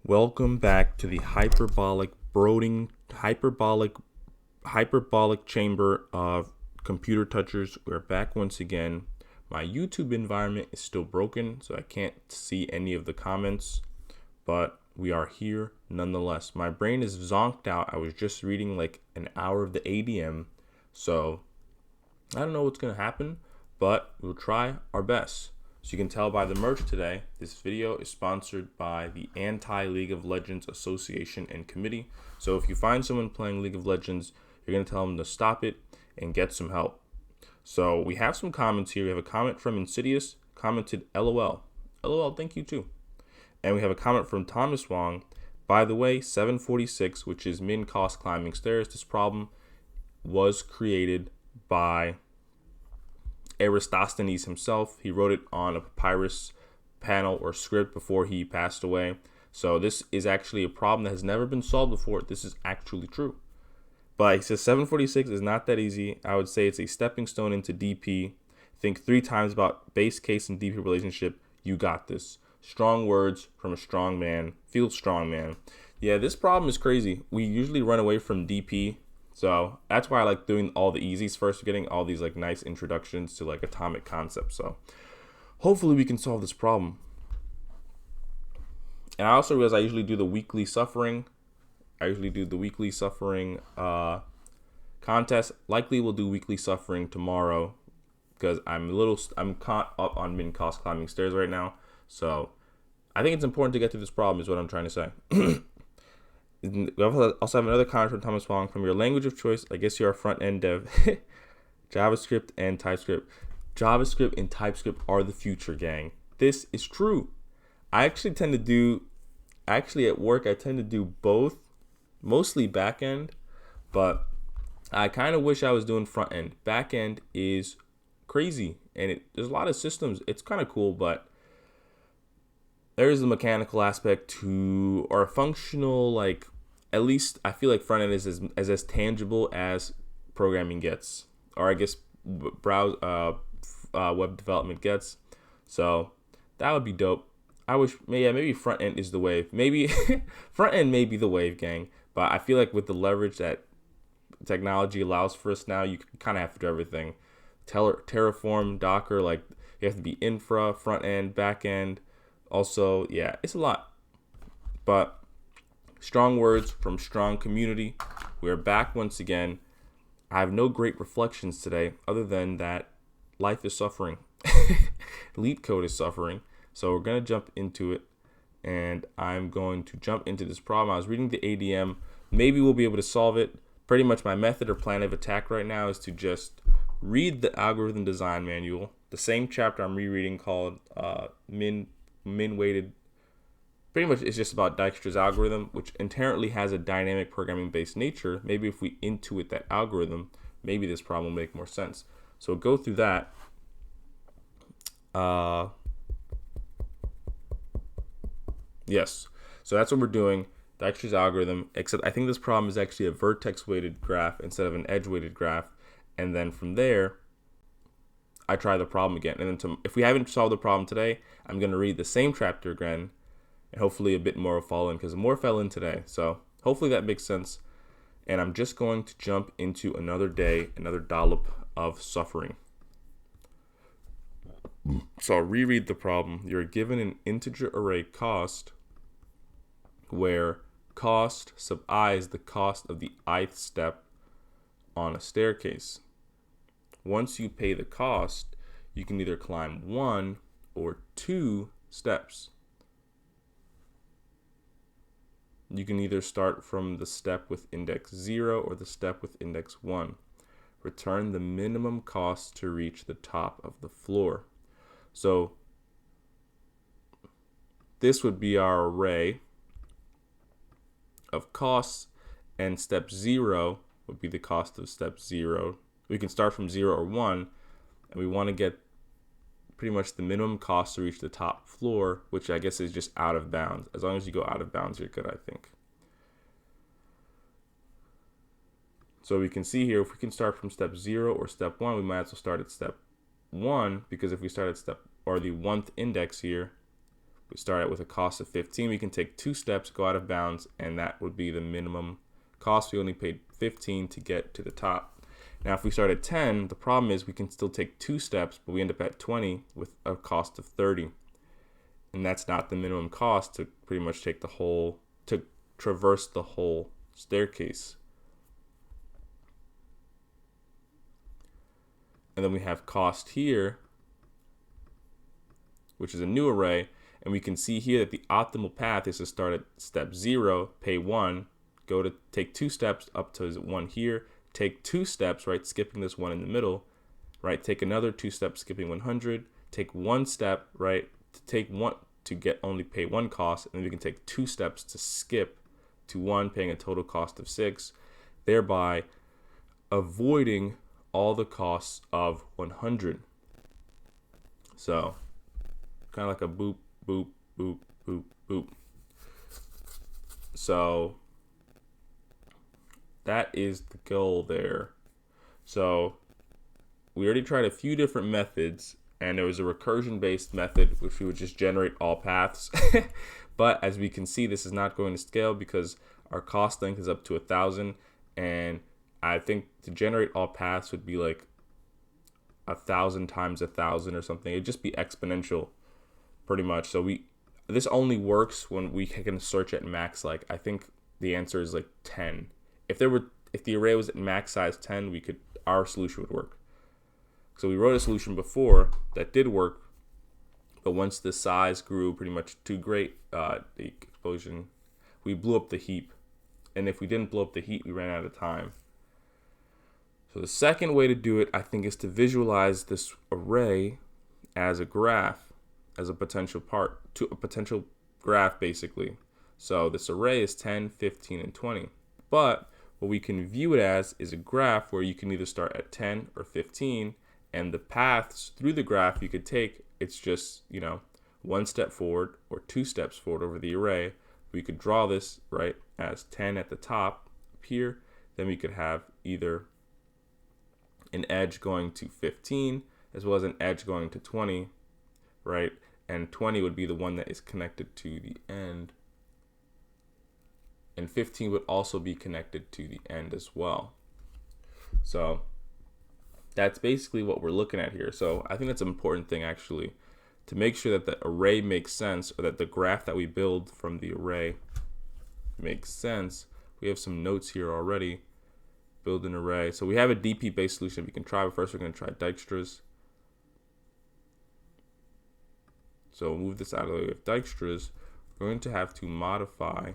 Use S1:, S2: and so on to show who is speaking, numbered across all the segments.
S1: Welcome back to the hyperbolic chamber of computer touchers. We're back once again. My YouTube environment is still broken, so I can't see any of the comments, but we are here nonetheless. My brain is zonked out. I was just reading like an hour of the ADM, so I don't know what's going to happen, but we'll try our best. So you can tell by the merch today, this video is sponsored by the Anti-League of Legends Association and Committee. So if you find someone playing League of Legends, you're going to tell them to stop it and get some help. So we have some comments here. We have a comment from Insidious, commented LOL. LOL, thank you too. And we have a comment from Thomas Wong. By the way, 746, which is min cost climbing stairs. This problem was created by Eratosthenes himself. He wrote it on a papyrus panel or script before he passed away. So this is actually a problem that has never been solved before. This is actually true. But he says 746 is not that easy. I would say it's a stepping stone into DP. Think 3 times about base case and DP relationship. You got this. Strong words from a strong man. Feel strong, man. Yeah, this problem is crazy. We usually run away from DP. So that's why I like doing all the easies first, getting all these like nice introductions to like atomic concepts. So hopefully we can solve this problem. And I also realize I usually do the weekly suffering. Contest. Likely we'll do weekly suffering tomorrow because I'm caught up on min cost climbing stairs right now. So I think it's important to get through this problem is what I'm trying to say. We also have another comment from Thomas Wong. From your language of choice, I guess you're a front-end dev. JavaScript and TypeScript. JavaScript and TypeScript are the future, gang. This is true. At work, I tend to do both, mostly back-end, but I kind of wish I was doing front-end. Back-end is crazy, and there's a lot of systems. It's kind of cool, but there is a mechanical aspect to, or a functional, like, at least I feel like front end is as tangible as programming gets, or I guess web development gets. So that would be dope. I wish, maybe front end is the wave. Maybe front end may be the wave, gang. But I feel like with the leverage that technology allows for us now, you kind of have to do everything. Terraform, Docker, like you have to be infra, front end, back end. Also, yeah, it's a lot. But strong words from strong community. We are back once again. I have no great reflections today other than that life is suffering. LeetCode is suffering. So we're going to jump into it. And I'm going to jump into this problem. I was reading the ADM. Maybe we'll be able to solve it. Pretty much my method or plan of attack right now is to just read the algorithm design manual. The same chapter I'm rereading called min weighted. Pretty much it's just about Dijkstra's algorithm, which inherently has a dynamic programming based nature. Maybe if we intuit that algorithm, maybe this problem will make more sense. So we'll go through that. Yes, so that's what we're doing. Dijkstra's algorithm, except I think this problem is actually a vertex weighted graph instead of an edge weighted graph. And then from there, I try the problem again. And then if we haven't solved the problem today, I'm going to read the same chapter again, and hopefully a bit more will fall in because more fell in today. So hopefully that makes sense. And I'm just going to jump into another day, another dollop of suffering. So I'll reread the problem. You're given an integer array cost where cost sub I is the cost of the ith step on a staircase. Once you pay the cost, you can either climb 1 or 2 steps. You can either start from the step with index 0 or the step with index 1. Return the minimum cost to reach the top of the floor. So this would be our array of costs, and step 0 would be the cost of step 0. We can start from 0 or 1, and we want to get pretty much the minimum cost to reach the top floor, which I guess is just out of bounds. As long as you go out of bounds, you're good, I think. So we can see here, if we can start from step 0 or step 1, we might as well start at step 1, because if we start at step, or the 1th index here, We start out with a cost of 15. We can take 2 steps, go out of bounds, and that would be the minimum cost. We only paid 15 to get to the top. Now, if we start at 10, the problem is we can still take 2 steps, but we end up at 20 with a cost of 30. And that's not the minimum cost to pretty much take the whole, to traverse the whole staircase. And then we have cost here, which is a new array. And we can see here that the optimal path is to start at step 0, pay 1, go to take 2 steps up to 1 here, take 2 steps, right, skipping this 1 in the middle, right, take another 2 steps, skipping 100, take 1 step, right, to take 1 to get only pay 1 cost, and then we can take 2 steps to skip to 1, paying a total cost of 6, thereby avoiding all the costs of 100. So kind of like a boop, boop, boop, boop, boop. So that is the goal there. So we already tried a few different methods, and there was a recursion based method which we would just generate all paths. But as we can see, this is not going to scale because our cost length is up to 1,000, and I think to generate all paths would be like 1,000 times 1,000 or something. It'd just be exponential pretty much. So this only works when we can search at max. Like, I think the answer is like 10. If the array was at max size 10, our solution would work. So we wrote a solution before that did work, but once the size grew pretty much too great, the explosion, we blew up the heap. And if we didn't blow up the heap, we ran out of time. So the second way to do it, I think, is to visualize this array as a graph, as a potential graph, basically. So this array is 10, 15, and 20. But what we can view it as is a graph where you can either start at 10 or 15, and the paths through the graph you could take, it's just, 1 step forward or 2 steps forward over the array. We could draw this, right, as 10 at the top up here. Then we could have either an edge going to 15 as well as an edge going to 20, right? And 20 would be the one that is connected to the end. And 15 would also be connected to the end as well. So that's basically what we're looking at here. So I think that's an important thing, actually, to make sure that the array makes sense, or that the graph that we build from the array makes sense. We have some notes here already. Build an array. So we have a DP based solution we can try, but first we're going to try Dijkstra's. So we'll move this out of the way with Dijkstra's. We're going to have to modify.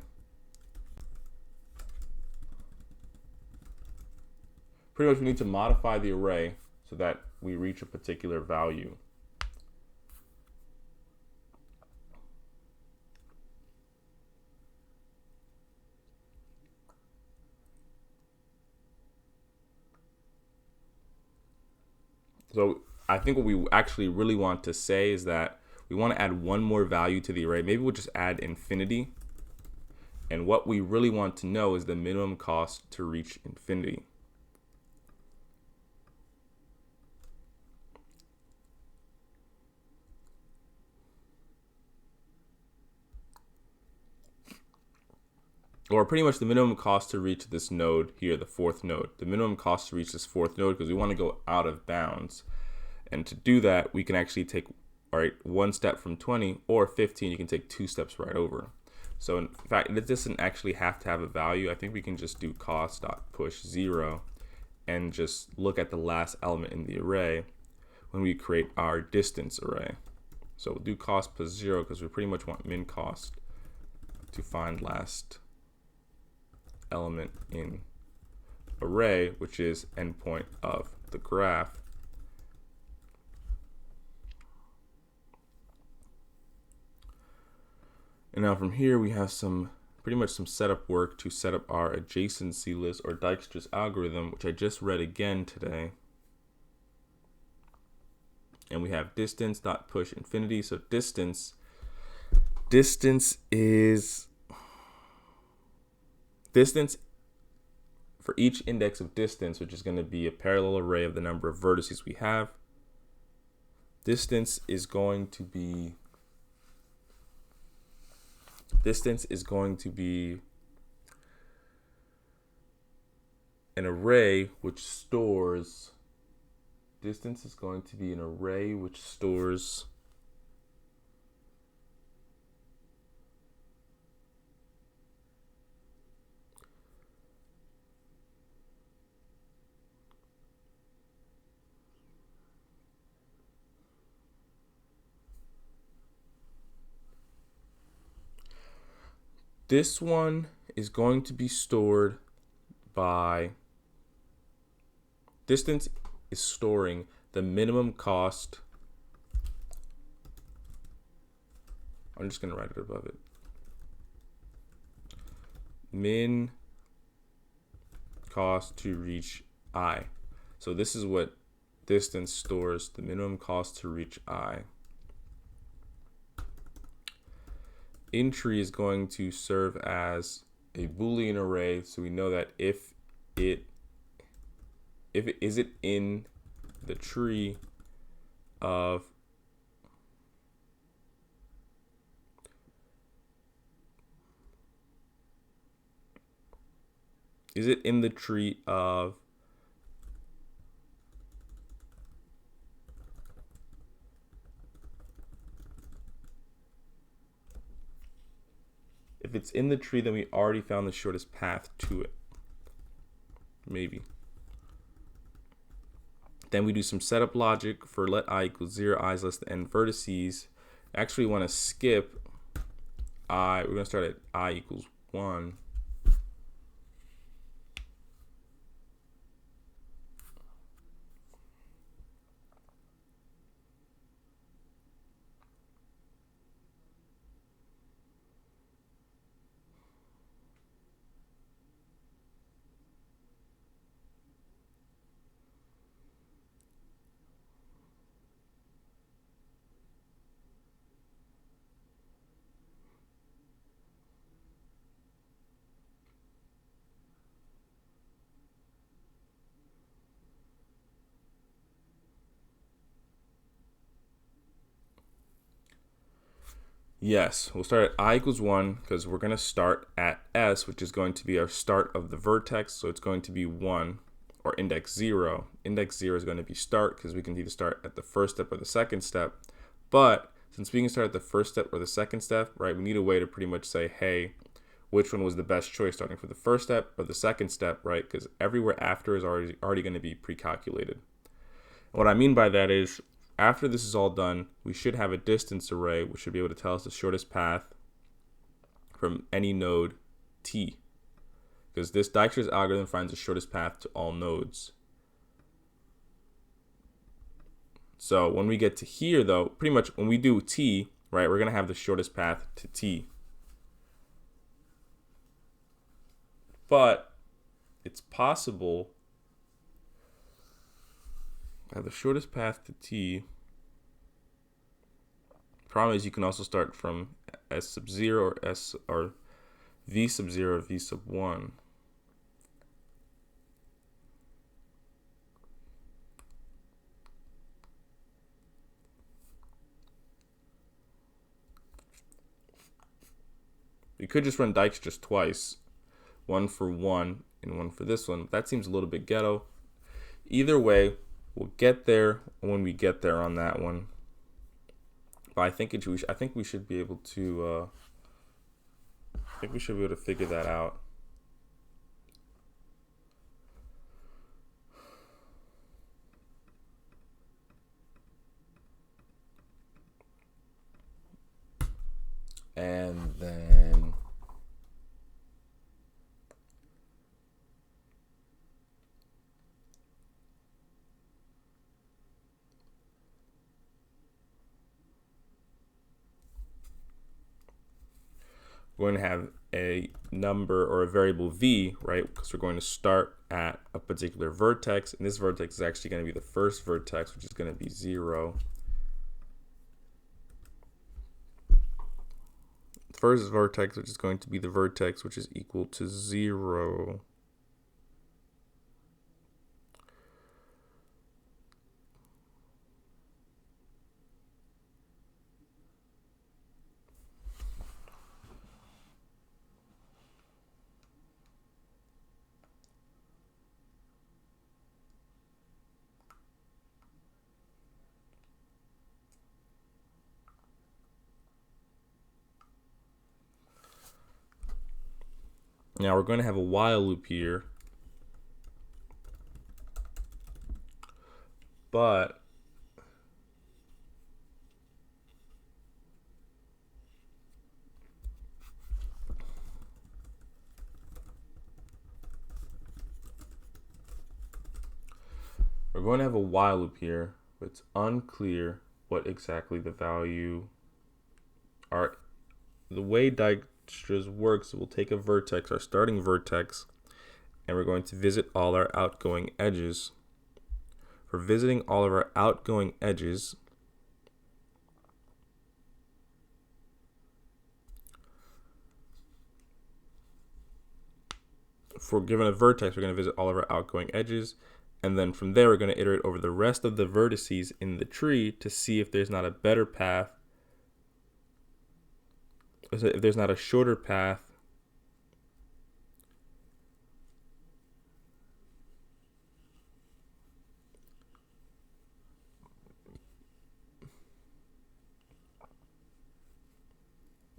S1: Pretty much we need to modify the array so that we reach a particular value. So I think what we actually really want to say is that we want to add one more value to the array. Maybe we'll just add infinity. And what we really want to know is the minimum cost to reach infinity. Or pretty much the minimum cost to reach this node here, the 4th node. The minimum cost to reach this 4th node, because we want to go out of bounds. And to do that, we can actually take, all right, 1 step from 20, or 15, you can take 2 steps right over. So in fact, it doesn't actually have to have a value. I think we can just do cost.push 0 and just look at the last element in the array when we create our distance array. So we'll do cost plus 0 because we pretty much want min cost to find last element in array, which is endpoint of the graph. And now from here we have pretty much some setup work to set up our adjacency list, or Dijkstra's algorithm, which I just read again today. And we have distance.push infinity. So distance for each index of distance, which is going to be a parallel array of the number of vertices we have. Distance is going to be Distance is going to be an array which stores. Distance is going to be an array which stores this one is going to be stored by distance is storing the minimum cost. I'm just going to write it above it. Min cost to reach I. So this is what distance stores, the minimum cost to reach I. Entry is going to serve as a Boolean array, so we know that if it is it in the tree of is it in the tree of if it's in the tree, then we already found the shortest path to it. Maybe. Then we do some setup logic for let I equals 0, I is less than n vertices. Actually, we want to skip I. We're going to start at I equals 1. Yes, we'll start at I equals 1 because we're going to start at S, which is going to be our start of the vertex. So it's going to be 1 or index 0. Index 0 is going to be start because we can either start at the first step or the second step. But since we can start at the first step or the second step, right, we need a way to pretty much say, hey, which one was the best choice, starting for the first step or the second step, right? Because everywhere after is already going to be pre-calculated. What I mean by that is, after this is all done, we should have a distance array, which should be able to tell us the shortest path from any node t. Because this Dijkstra's algorithm finds the shortest path to all nodes. So when we get to here, though, pretty much when we do t, right, we're going to have the shortest path to t. But it's possible I have the shortest path to t. Problem is you can also start from s sub 0 or s or v sub 0 or v sub 1. You could just run Dijkstra just twice, one for 1 and one for this one. That seems a little bit ghetto. Either way, we'll get there when we get there on that one. But I think we should be able to. I think we should be able to figure that out. And then we're going to have a number or a variable v, right? Because we're going to start at a particular vertex, and this vertex is actually going to be the first vertex, which is going to be 0. First vertex, which is going to be the vertex which is equal to 0. Now we're going to have a while loop here, but we're going to have a while loop here, but it's unclear what exactly the value are. The way Dijkstra's works, we'll take a vertex, our starting vertex, and we're going to visit all our outgoing edges. For visiting all of our outgoing edges, if we're given a vertex, we're going to visit all of our outgoing edges, and then from there we're going to iterate over the rest of the vertices in the tree to see if there's not a better path, if there's not a shorter path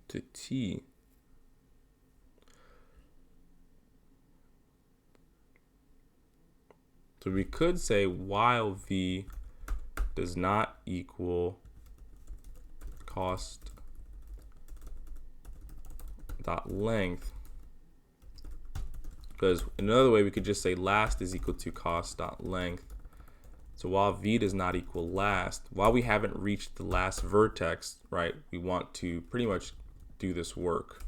S1: to T. So we could say while V does not equal cost dot length, because another way we could just say last is equal to cost dot length. So while V does not equal last, while we haven't reached the last vertex, right, we want to pretty much do this work.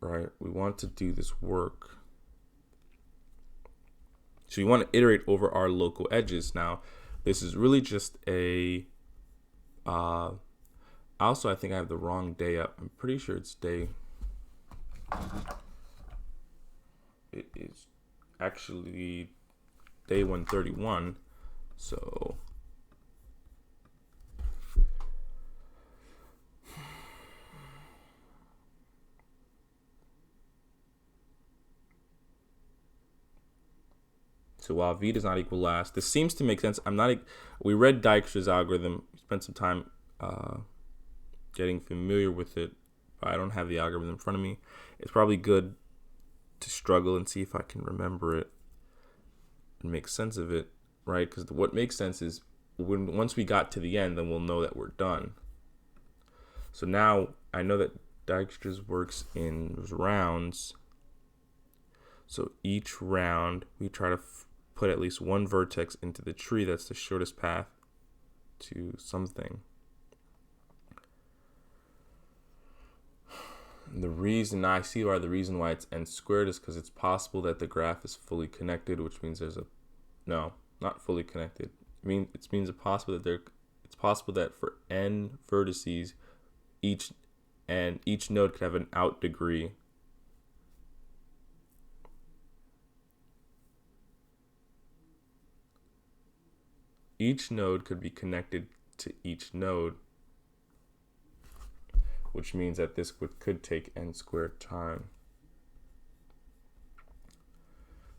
S1: Right, we want to do this work. So we want to iterate over our local edges. Now, this is really just a, also I think I have the wrong day up. I'm pretty sure it's day, it is actually day 131. So while V does not equal last, this seems to make sense. We read Dijkstra's algorithm, spent some time getting familiar with it, but I don't have the algorithm in front of me. It's probably good to struggle and see if I can remember it and make sense of it, right? Because what makes sense is once we got to the end, then we'll know that we're done. So now I know that Dijkstra's works in rounds. So each round, we try to put at least one vertex into the tree that's the shortest path to something. The reason why it's n squared is because it's possible that the graph is fully connected, which means there's not fully connected. It's possible that for n vertices, each node could have an out degree. Each node could be connected to each node, which means that this could take n squared time.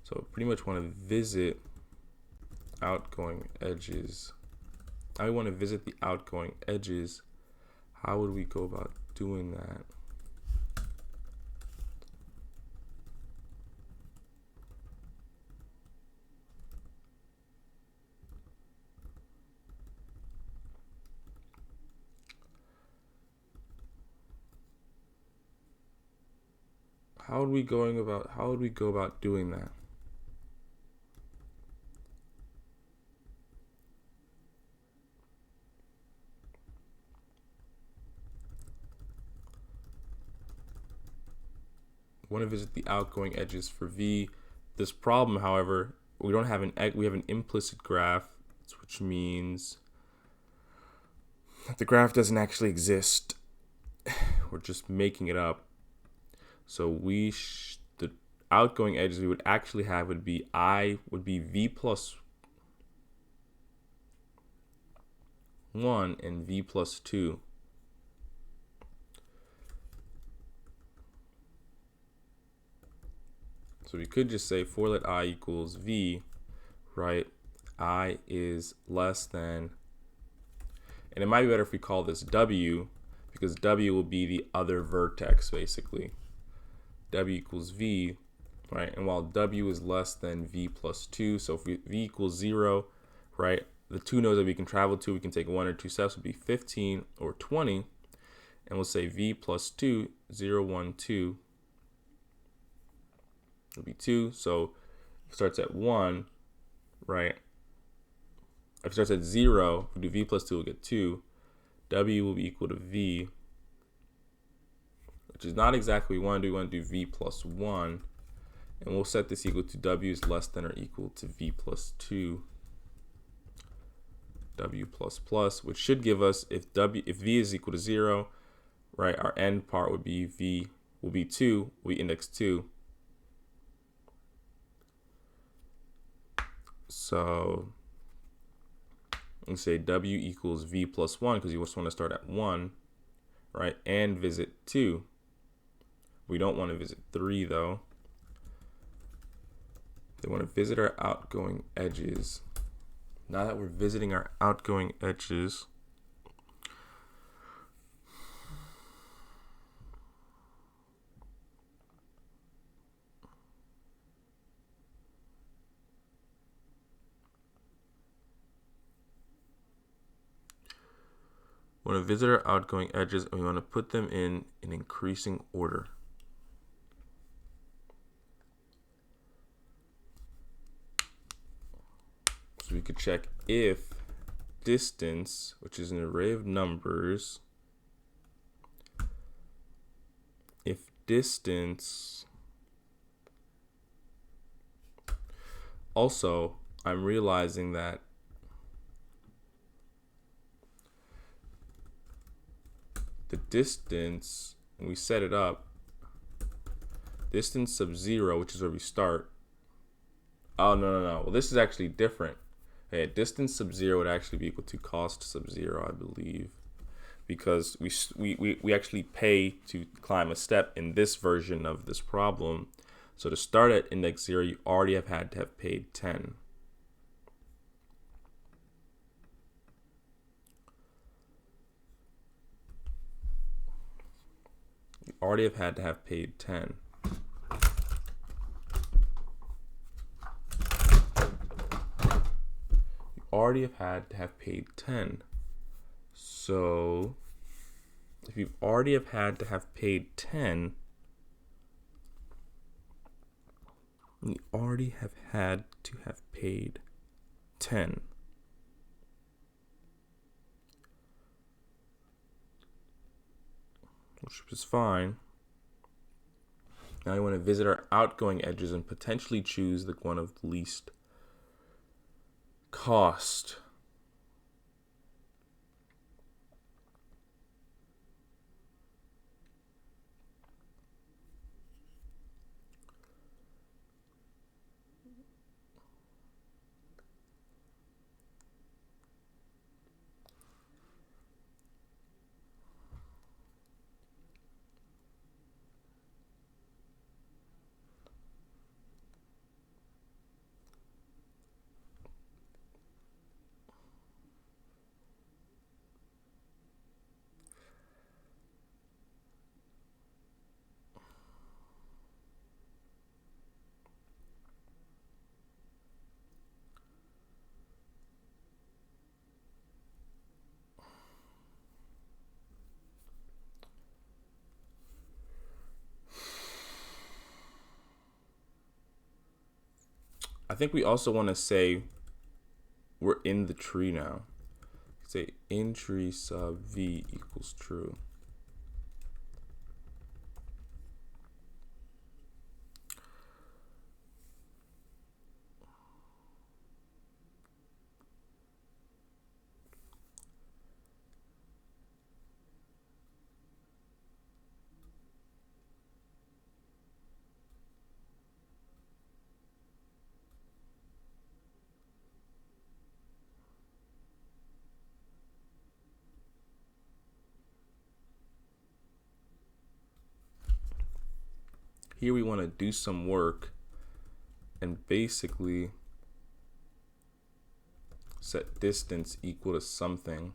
S1: So pretty much want to visit outgoing edges. I want to visit the outgoing edges. How would we go about doing that? How would we go about doing that? I want to visit the outgoing edges for V. This problem, however, we have an implicit graph, which means that the graph doesn't actually exist. We're just making it up. So the outgoing edges we would actually have would be V plus 1 and V plus 2. So we could just say for let I equals v, right? I is less than, and it might be better if we call this w, because w will be the other vertex basically. W equals v, right? And while w is less than v plus 2, so if v equals 0, right? The two nodes that we can travel to, we can take 1 or 2 steps, would be 15 or 20. And we'll say v plus 2, 0, 1, 2 will be 2. So it starts at 1, right? If it starts at 0, if we do v plus 2, we'll get 2. W will be equal to v, which is not exactly what we want to do. We want to do v plus 1. And we'll set this equal to w is less than or equal to v plus 2. W plus plus, which should give us, if v is equal to 0, right, our end part would be v will be 2, we index 2. So let's say w equals v plus 1, because you just want to start at 1, right, and visit 2. We don't want to visit 3 though. They want to visit our outgoing edges. Now that we're visiting our outgoing edges, we want to visit our outgoing edges, and we want to put them in an increasing order. So we could check if distance, which is an array of numbers, if distance, also I'm realizing that the distance, when we set it up, distance sub 0, which is where we start. Oh, no. Well, this is actually different. Okay, distance sub 0 would actually be equal to cost sub 0, I believe, because we actually pay to climb a step in this version of this problem. So to start at index 0, you already have had to have paid 10. You already have had to have paid 10. Already have had to have paid 10. So if you already have had to have paid 10, you already have had to have paid 10. Which is fine. Now you want to visit our outgoing edges and potentially choose the one of least cost. I think we also want to say we're in the tree now. Say in tree sub v equals true. Here we want to do some work and basically set distance equal to something.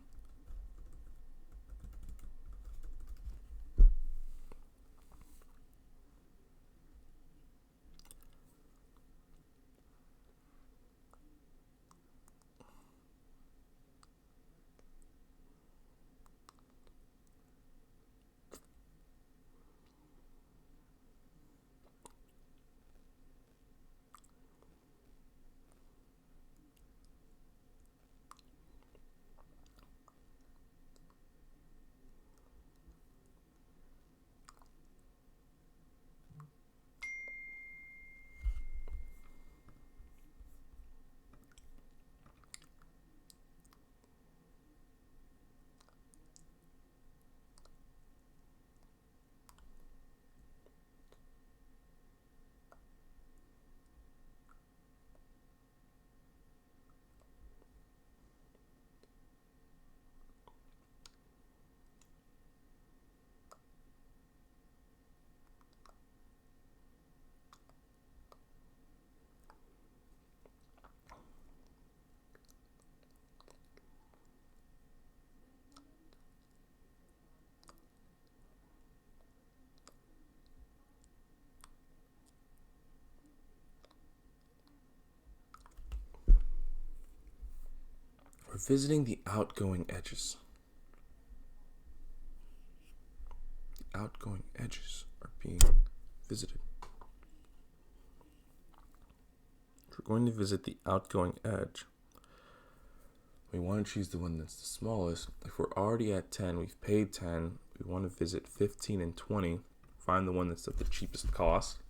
S1: We're visiting the outgoing edges. The outgoing edges are being visited. If we're going to visit the outgoing edge, we want to choose the one that's the smallest. If we're already at 10, we've paid 10, we want to visit 15 and 20, find the one that's at the cheapest cost.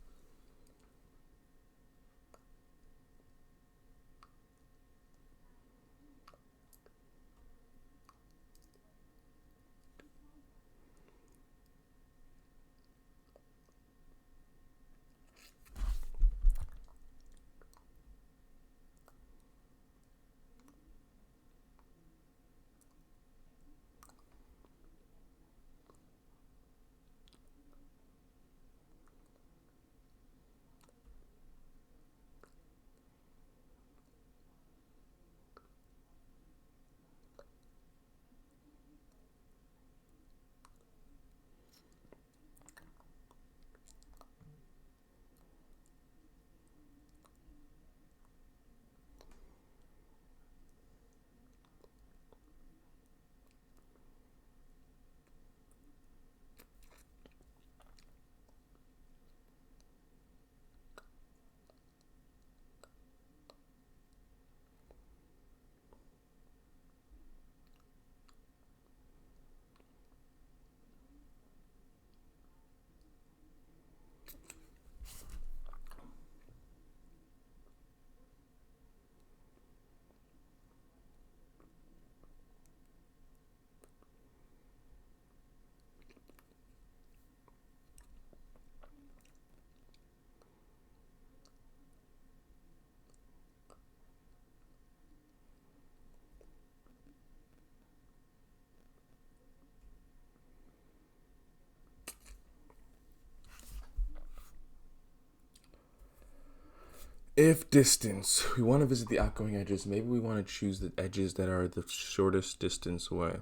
S1: If distance, we want to visit the outgoing edges, maybe we want to choose the edges that are the shortest distance away.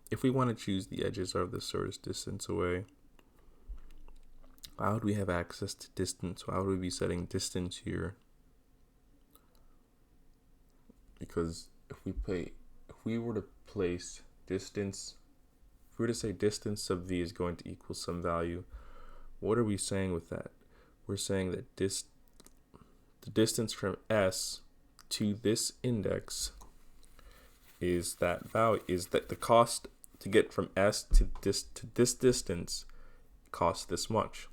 S1: If we want to choose the edges are the shortest distance away, how would we have access to distance? How would we be setting distance here? Because if we were to place distance, if we were to say distance sub v is going to equal some value, what are we saying with that? We're saying that the distance from S to this index is that value, is that the cost to get from S to this distance costs this much.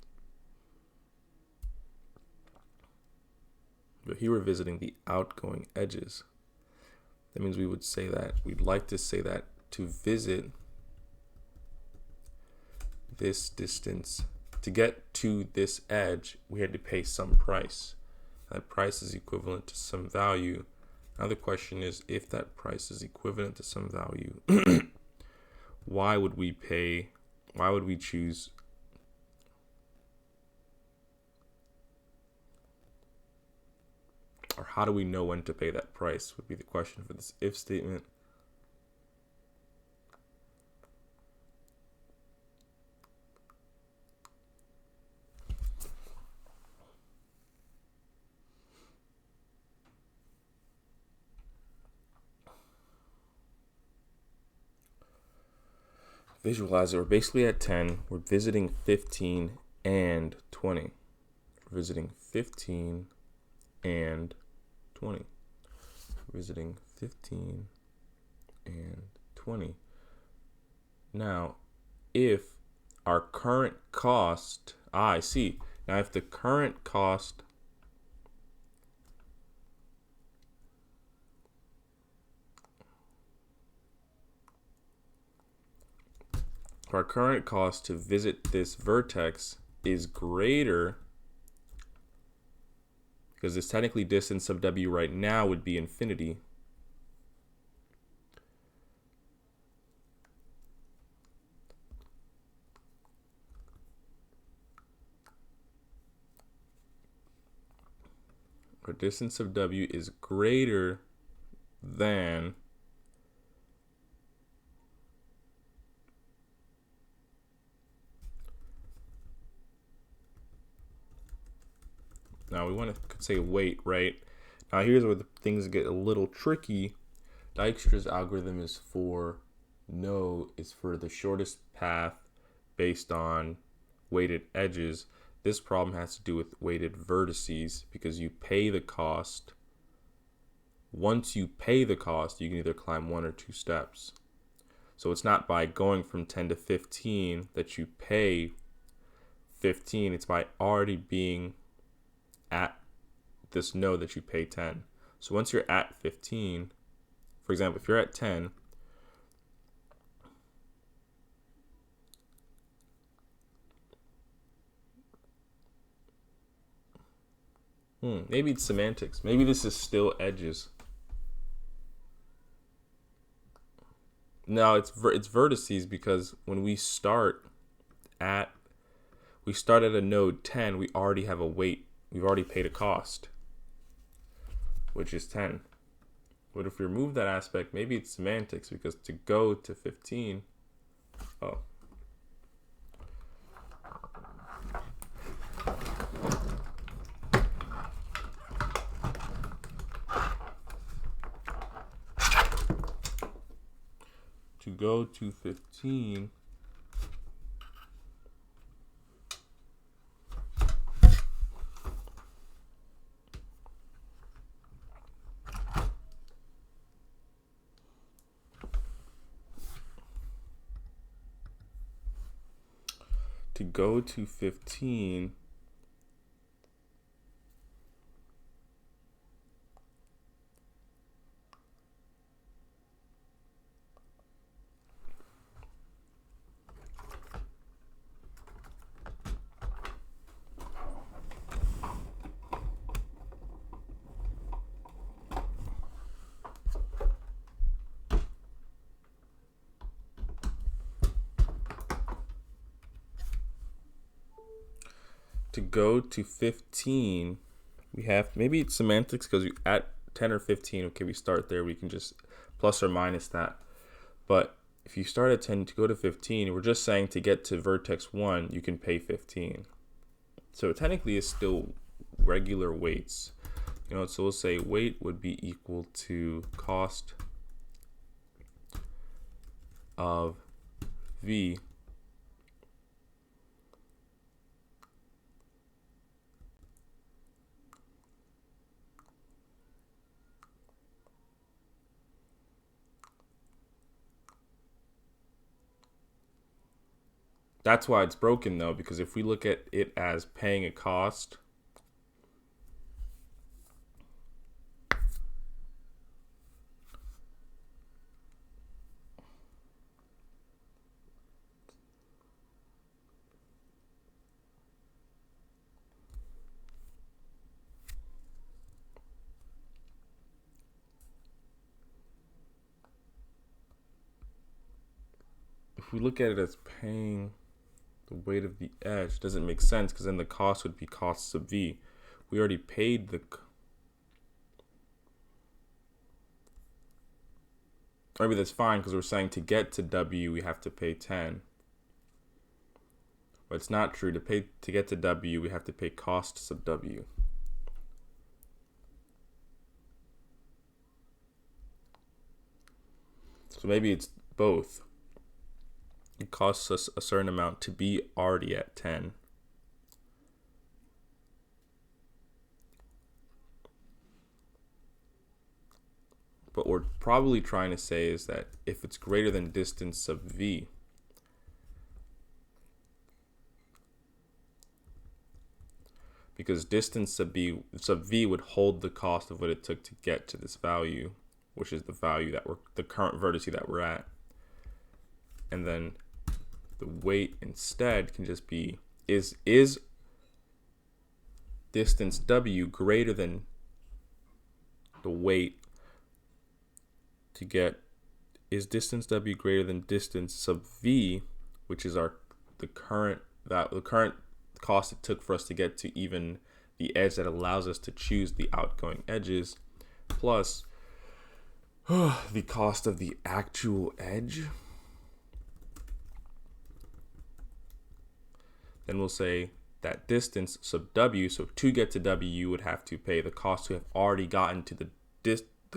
S1: But here we're visiting the outgoing edges. That means we would say that, we'd like to say that to visit this distance, to get to this edge, we had to pay some price. That price is equivalent to some value. Now the question is, if that price is equivalent to some value, why would we choose Or how do we know when to pay that price would be the question for this if statement. Visualize it. We're basically at 10. We're visiting 15 and 20. We're visiting 15 and 20. Visiting 15 and 20. Now, if our current cost, I see. Now, if the current cost to visit this vertex is greater, because this technically distance of W right now would be infinity. Our distance of W is greater than now we want to say weight, right? Now here's where the things get a little tricky. Dijkstra's algorithm is for the shortest path based on weighted edges. This problem has to do with weighted vertices because you pay the cost. Once you pay the cost, you can either climb 1 or 2 steps. So it's not by going from 10 to 15 that you pay 15. It's by already being at this node that you pay 10. So once you're at 15, for example, if you're at 10, maybe it's semantics. Maybe this is still edges. No, it's vertices, because when we start at a node 10, we already have a weight. We've already paid a cost, which is 10. But if we remove that aspect, maybe it's semantics, because to go to 15, to go to 15, we have, maybe it's semantics because you at 10 or 15, okay, we start there, we can just plus or minus that. But if you start at 10 to go to 15, we're just saying to get to vertex 1, you can pay 15. So technically it's still regular weights. So we'll say weight would be equal to cost of V That's why it's broken, though, because if we look at it as paying a cost, if we look at it as paying the weight of the edge, doesn't make sense, because then the cost would be cost sub v. We already paid the maybe that's fine because we're saying to get to W, we have to pay 10. But it's not true. To get to W, we have to pay cost sub W. So maybe it's both. It costs us a certain amount to be already at 10. But what we're probably trying to say is that if it's greater than distance sub V, because distance sub V would hold the cost of what it took to get to this value, which is the value that the current vertex that we're at. And then the weight instead can just be, is distance W greater than the weight to get, is distance W greater than distance sub V, which is the current cost it took for us to get to even the edge that allows us to choose the outgoing edges, plus the cost of the actual edge. Then we'll say that distance sub W, so to get to W, you would have to pay the cost to have already gotten to the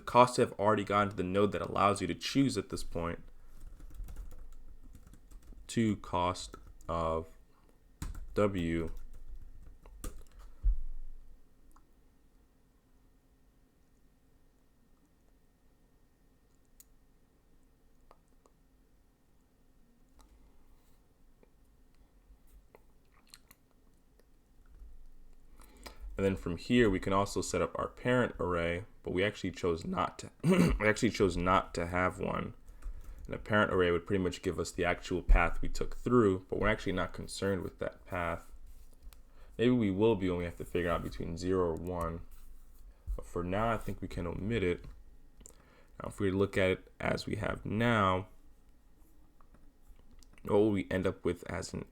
S1: cost to have already gotten to the node that allows you to choose at this point, to cost of W and then from here we can also set up our parent array, but we actually chose not to have one. And a parent array would pretty much give us the actual path we took through, but we're actually not concerned with that path. Maybe we will be when we have to figure out between 0 or 1. But for now, I think we can omit it. Now, if we look at it as we have now, what will we end up with as an...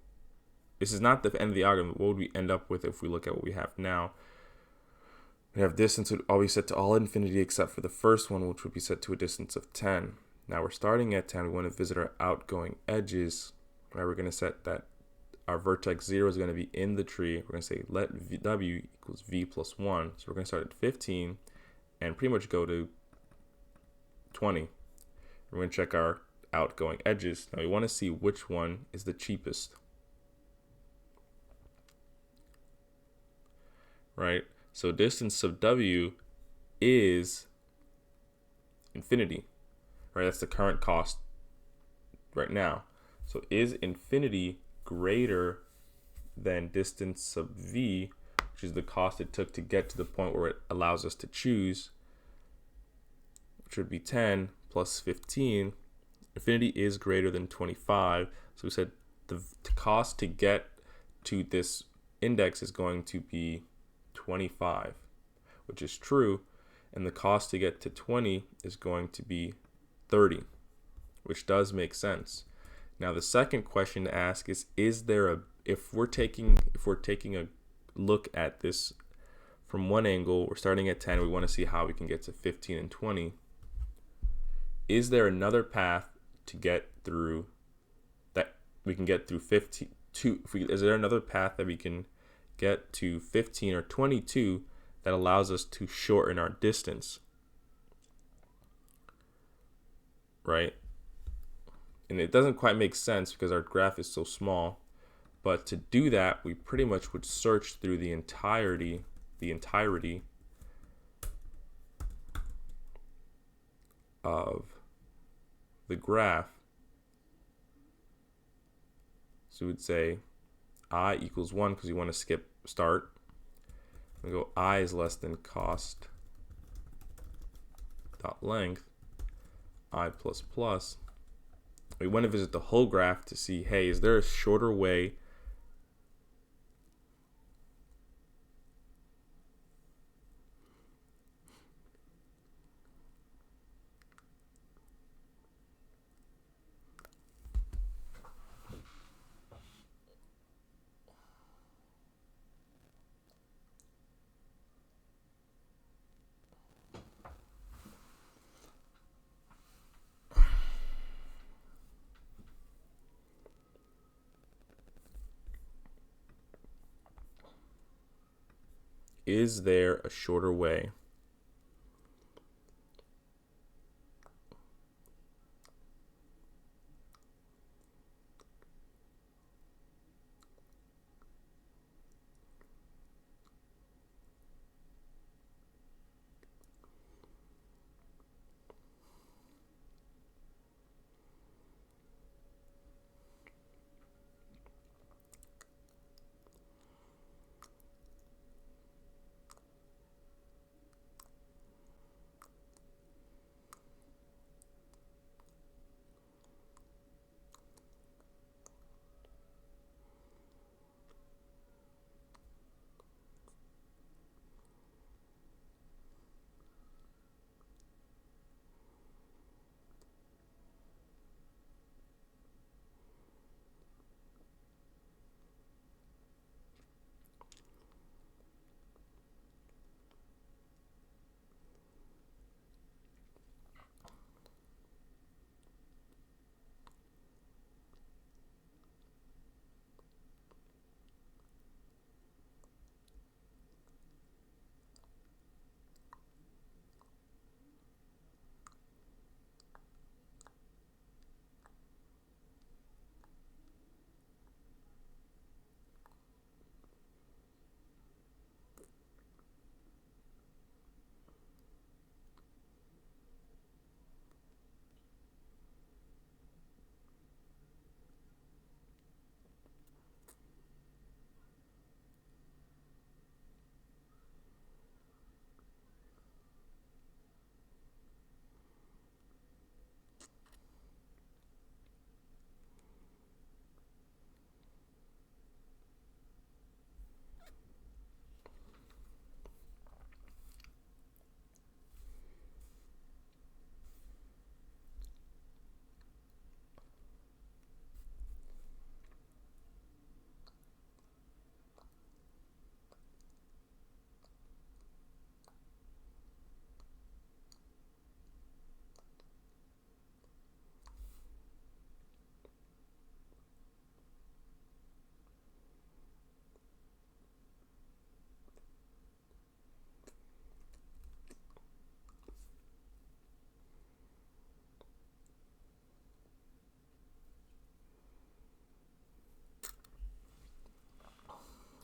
S1: This is not the end of the argument. What would we end up with if we look at what we have now? We have distance would always set to all infinity except for the first one, which would be set to a distance of 10. Now we're starting at 10. We want to visit our outgoing edges. Right, we're going to set that our vertex 0 is going to be in the tree. We're going to say let W equals V plus 1. So we're going to start at 15 and pretty much go to 20. We're going to check our outgoing edges. Now we want to see which one is the cheapest. Right? So distance sub W is infinity. Right, that's the current cost right now. So is infinity greater than distance sub V, which is the cost it took to get to the point where it allows us to choose, which would be 10 plus 15. Infinity is greater than 25. So we said the cost to get to this index is going to be 25, which is true. And the cost to get to 20 is going to be 30, which does make sense. Now the second question to ask is there if we're taking a look at this from one angle, we're starting at 10, we want to see how we can get to 15 and 20. Is there another path to get through that we can get through 15 is there another path that we can get to 15 or 22 that allows us to shorten our distance? Right? And it doesn't quite make sense because our graph is so small. But to do that, we pretty much would search through the entirety of the graph. So we would say I equals 1 because we want to skip start. We go I is less than cost dot length I plus plus. We want to visit the whole graph to see, hey, is there a shorter way Is there a shorter way?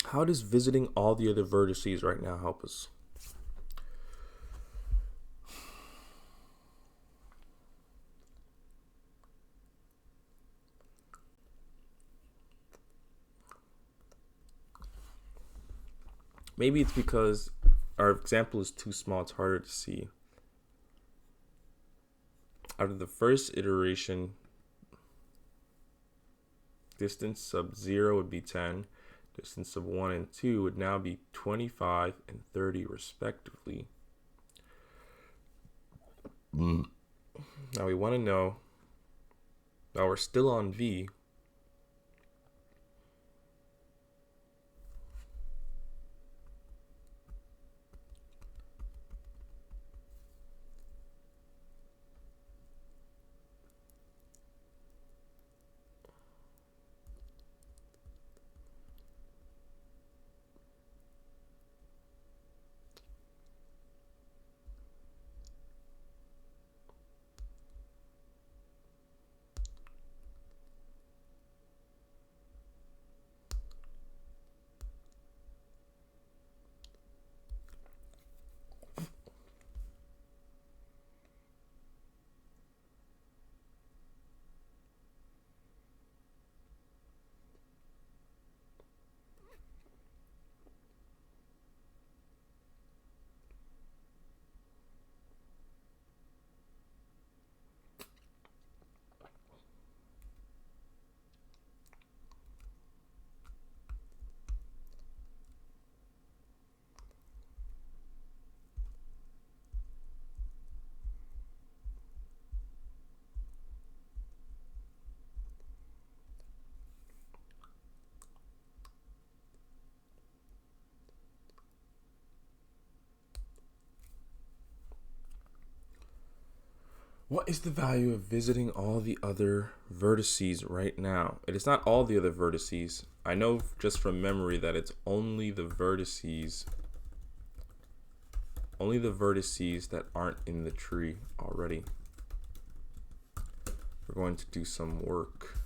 S1: How does visiting all the other vertices right now help us? Maybe it's because our example is too small, it's harder to see. Out of the first iteration, distance sub 0 would be 10. Distance of 1 and 2 would now be 25 and 30 respectively. Now we want to know, now we're still on V. What is the value of visiting all the other vertices right now? It is not all the other vertices. I know just from memory that it's only the vertices only the vertices that aren't in the tree already. We're going to do some work.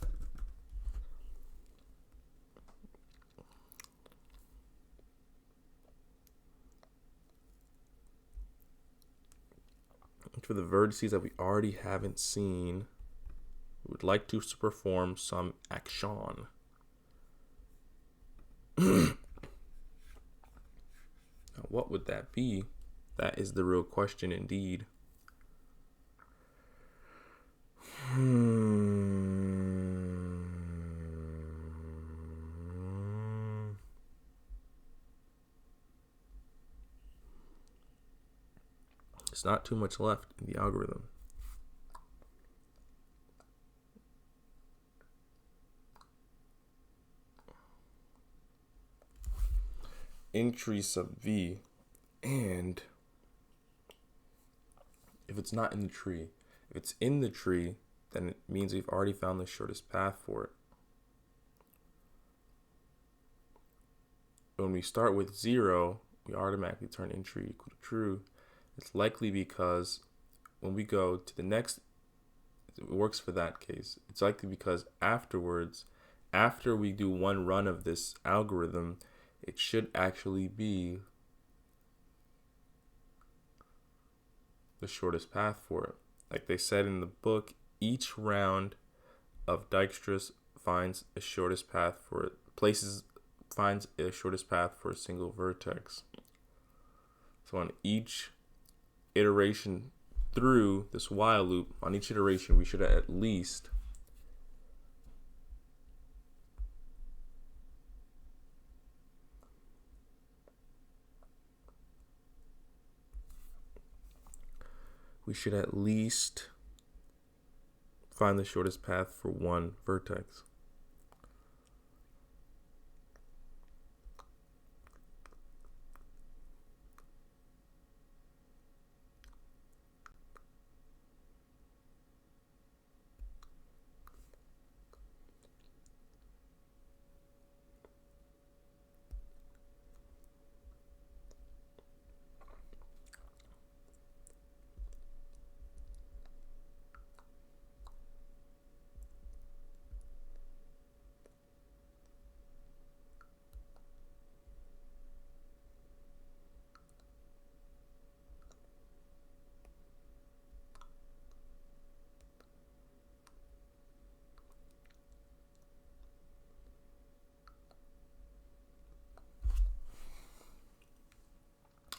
S1: And for the vertices that we already haven't seen, we would like to perform some action. Now, what would that be? That is the real question indeed. There's not too much left in the algorithm. In tree sub v, and if it's not in the tree, if it's in the tree, then it means we've already found the shortest path for it. When we start with 0, we automatically turn in tree equal to true. It's likely because when we go to the next, it works for that case. It's likely because afterwards, after we do one run of this algorithm, it should actually be the shortest path for it. Like they said in the book, each round of Dijkstra's finds a shortest path for it. Finds a shortest path for a single vertex. So on each iteration through this while loop, on each iteration, we should at least find the shortest path for one vertex.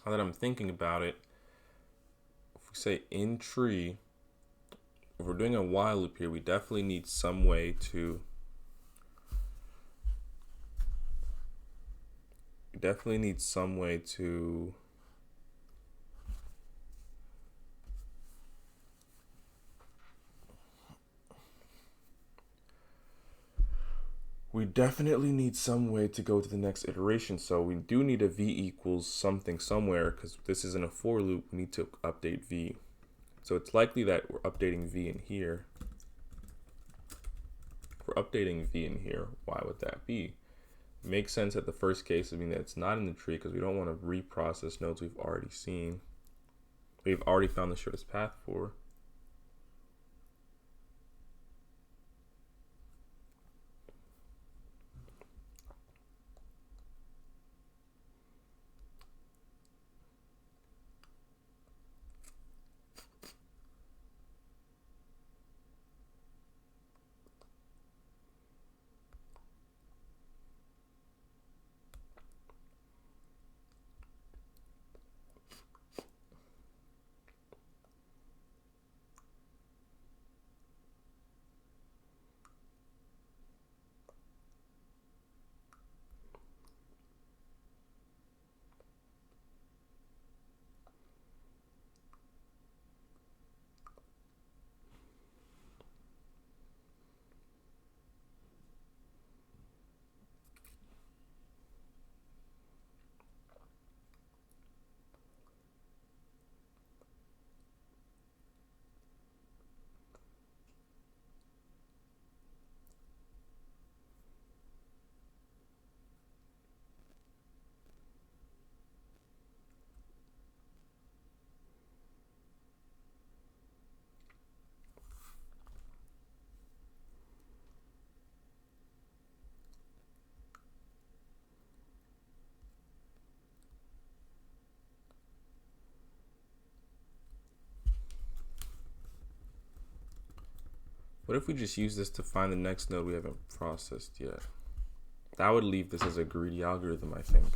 S1: Now that I'm thinking about it, if we say in tree, if we're doing a while loop here, we definitely need some way to go to the next iteration. So we do need a v equals something somewhere, because this isn't a for loop. We need to update v. So it's likely that we're updating v in here. If we're updating v in here, why would that be? It makes sense at the first case. I mean, that it's not in the tree because we don't want to reprocess nodes we've already seen. We've already found the shortest path for. What if we just use this to find the next node we haven't processed yet? That would leave this as a greedy algorithm, I think.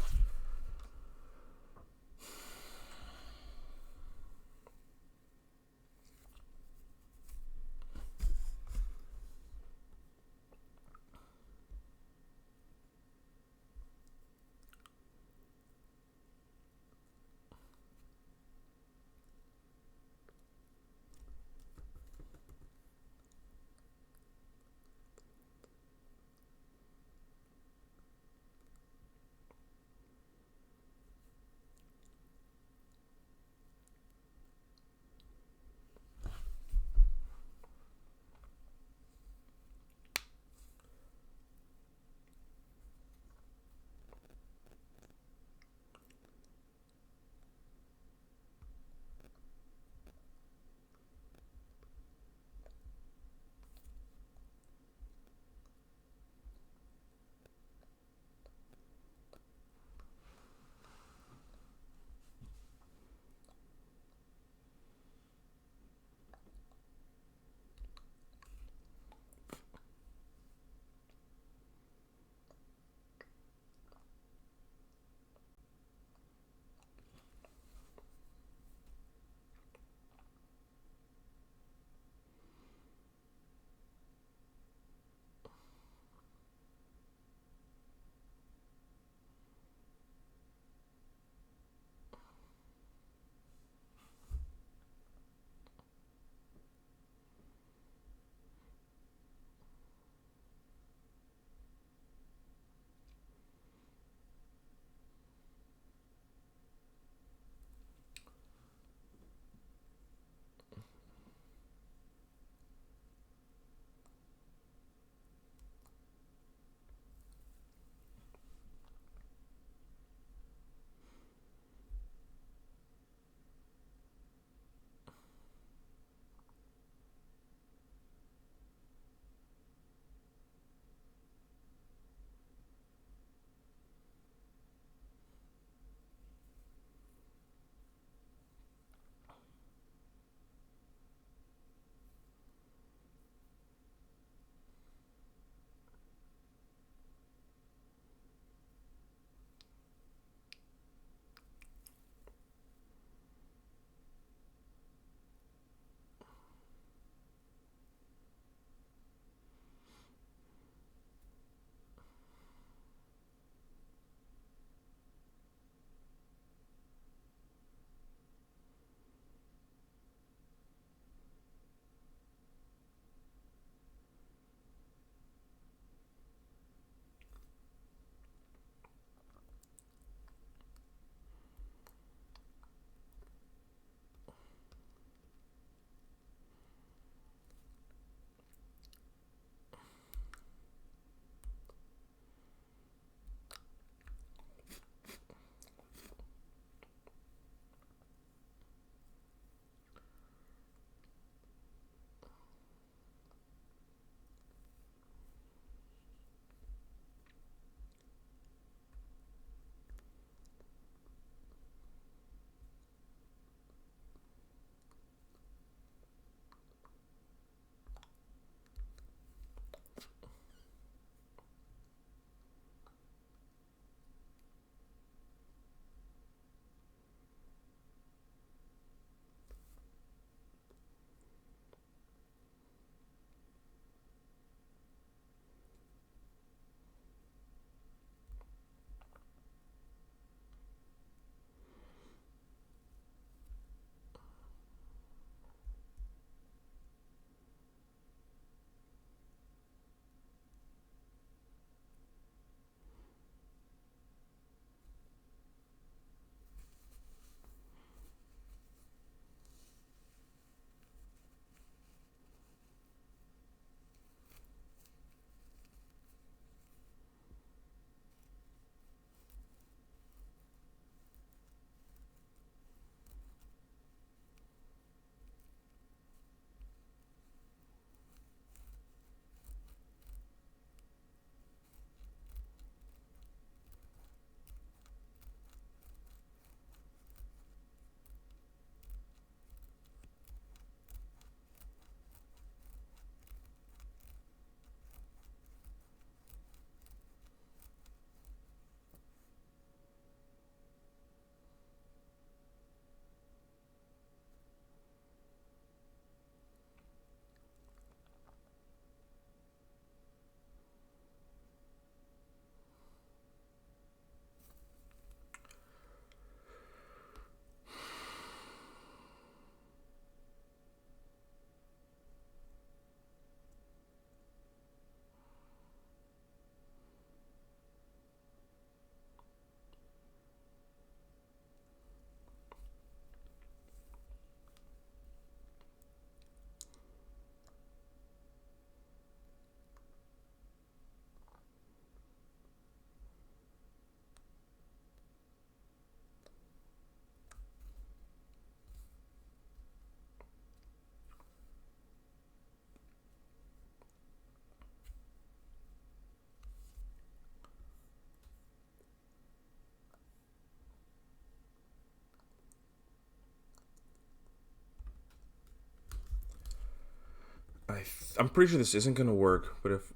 S1: I'm pretty sure this isn't going to work, but if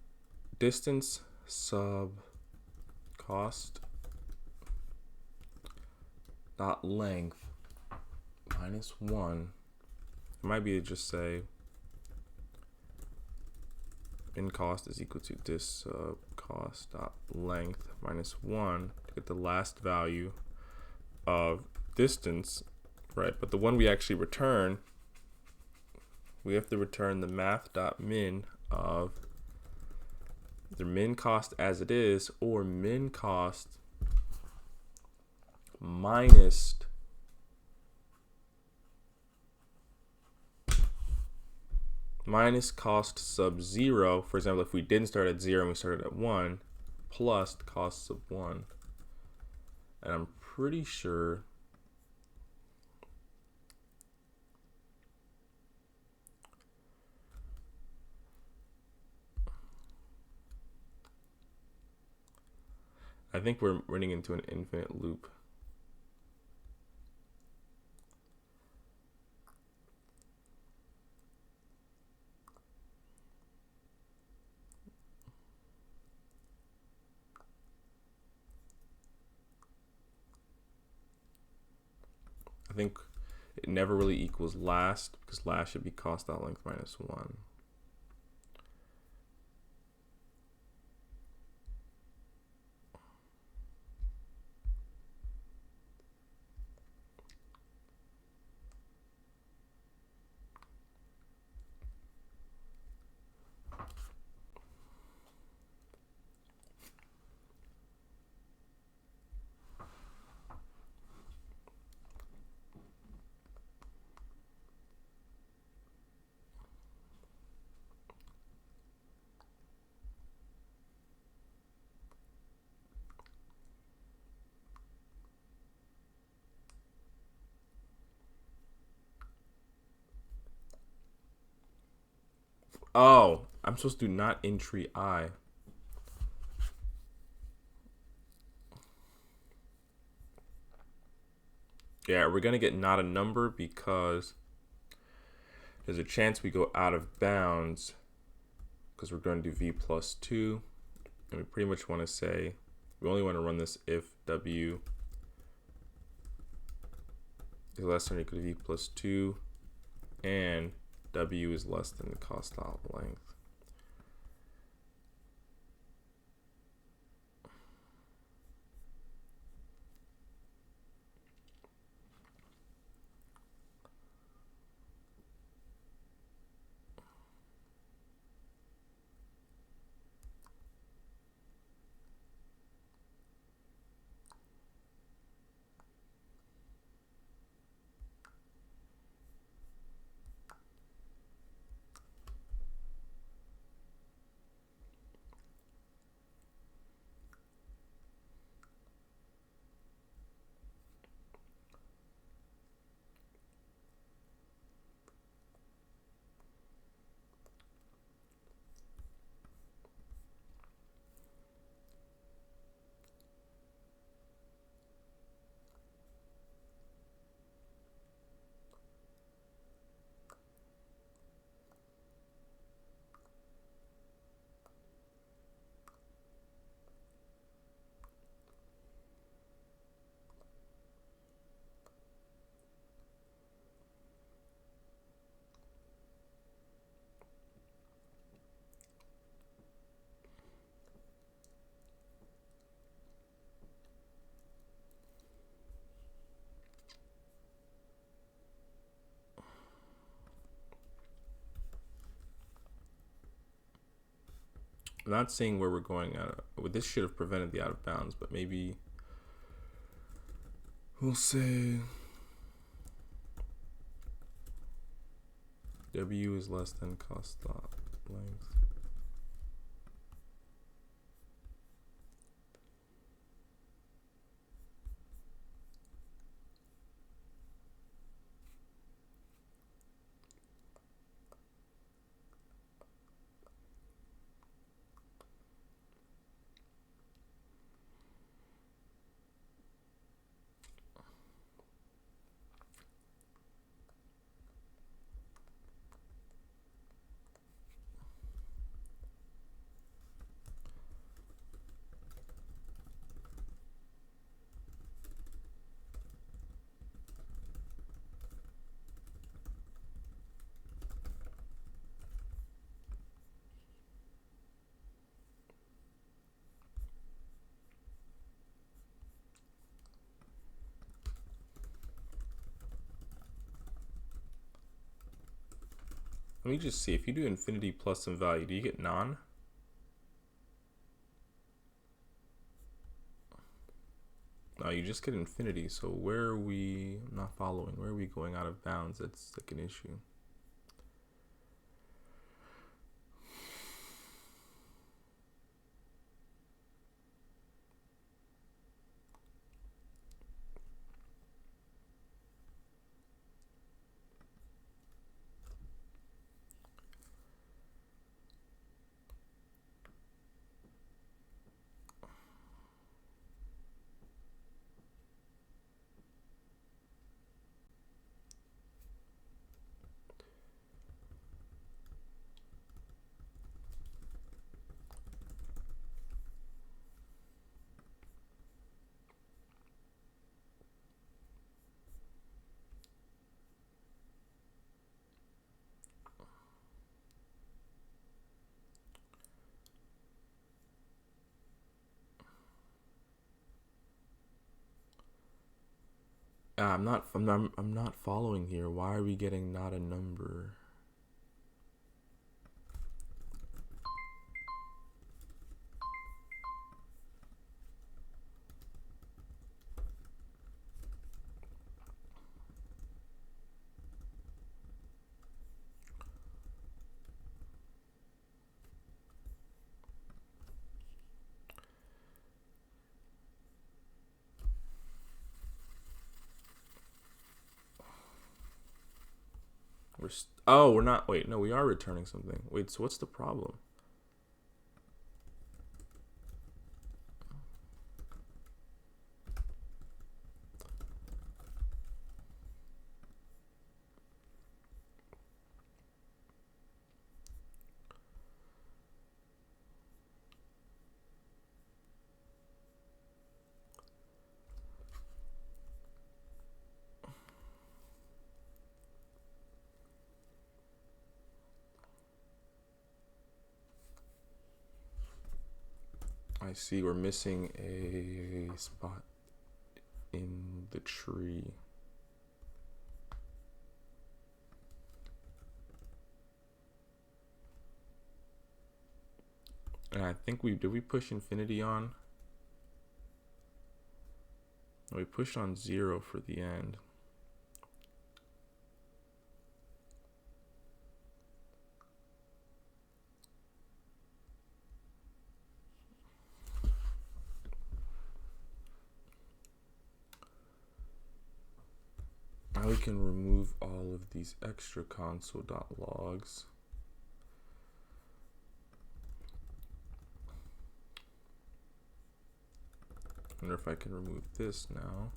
S1: distance sub cost dot length minus 1, it might be to just say in cost is equal to dis sub cost dot length minus 1 to get the last value of distance, right? But the one we actually return, we have to return the math.min of the min cost as it is, or min cost minus cost sub 0. For example, if we didn't start at 0 and we started at 1, plus the cost sub 1. And I'm pretty sure I think we're running into an infinite loop. I think it never really equals last, because last should be cost dot length minus 1. Oh, I'm supposed to do not entry I. Yeah, we're going to get not a number because there's a chance we go out of bounds because we're going to do v plus 2. And we pretty much want to say, we only want to run this if w is less than or equal to v plus 2 and w is less than the cost dot length. I'm not saying where we're going out of, well, this should have prevented the out of bounds, but maybe we'll say w is less than cost dot length. Let me just see. If you do infinity plus some value, do you get non? No, you just get infinity. So where are we? I'm not following. Where are we going out of bounds? That's like an issue. I'm not following here. Why are we getting not a number? We're not. Wait, no, we are returning something. Wait, so what's the problem? I see we're missing a spot in the tree. And I think did we push infinity on? No, we pushed on 0 for the end. Now we can remove all of these extra console.logs. I wonder if I can remove this now.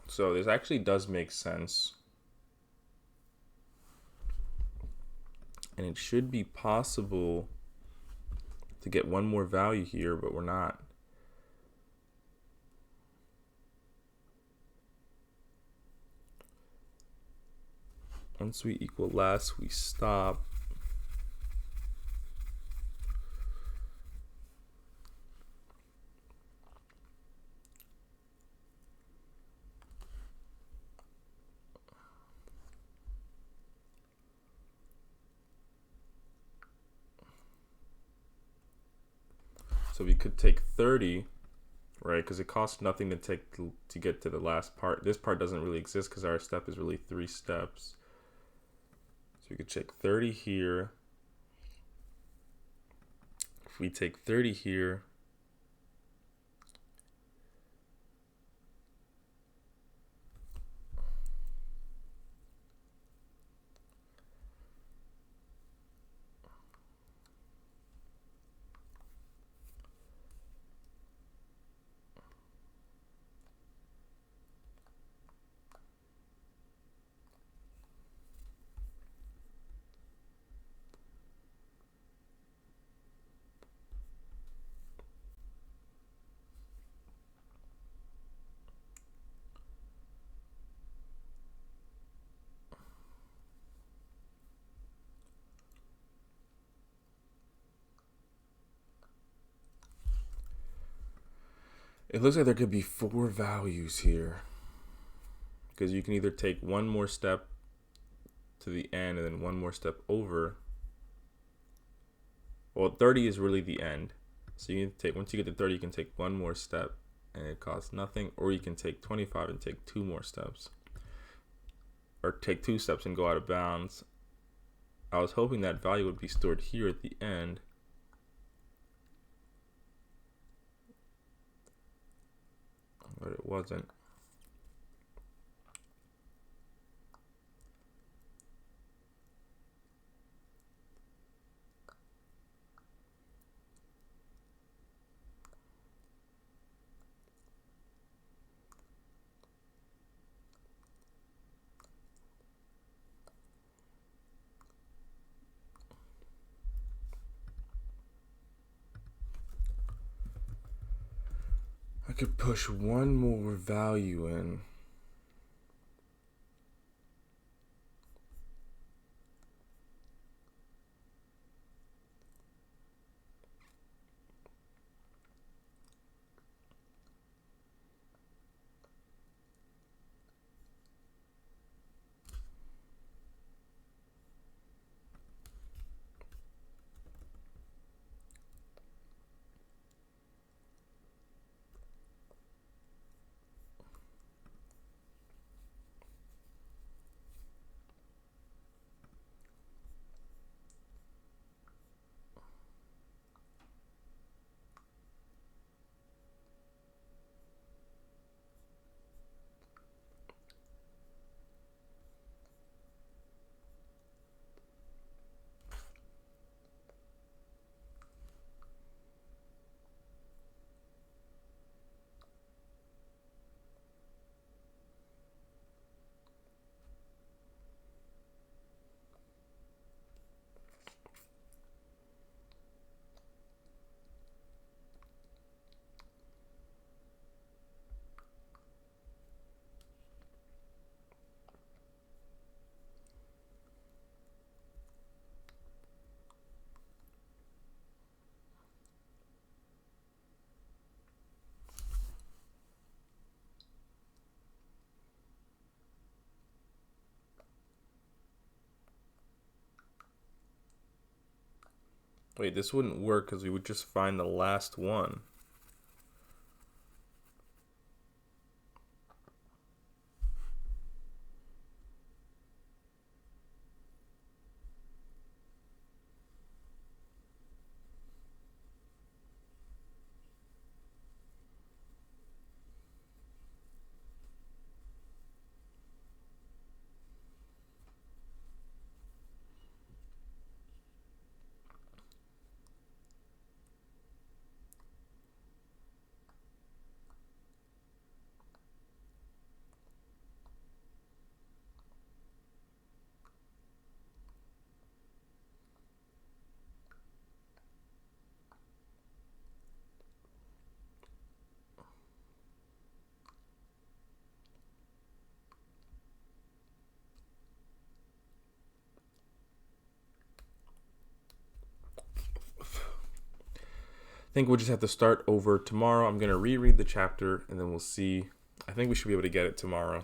S1: So this actually does make sense. And it should be possible to get one more value here, but we're not. Once we equal less, we stop. So we could take 30, right? Because it costs nothing to get to the last part. This part doesn't really exist because our step is really 3 steps. So we could take 30 here. If we take 30 here, It looks like there could be 4 values here, because you can either take one more step to the end and then one more step over. Well, 30 is really the end. So you can take, once you get to 30, you can take one more step and it costs nothing, or you can take 25 and take 2 more steps, or take 2 steps and go out of bounds. I was hoping that value would be stored here at the end. But it wasn't. I could push one more value in. Wait, this wouldn't work because we would just find the last one. I think we'll just have to start over tomorrow. I'm going to reread the chapter and then we'll see. I think we should be able to get it tomorrow.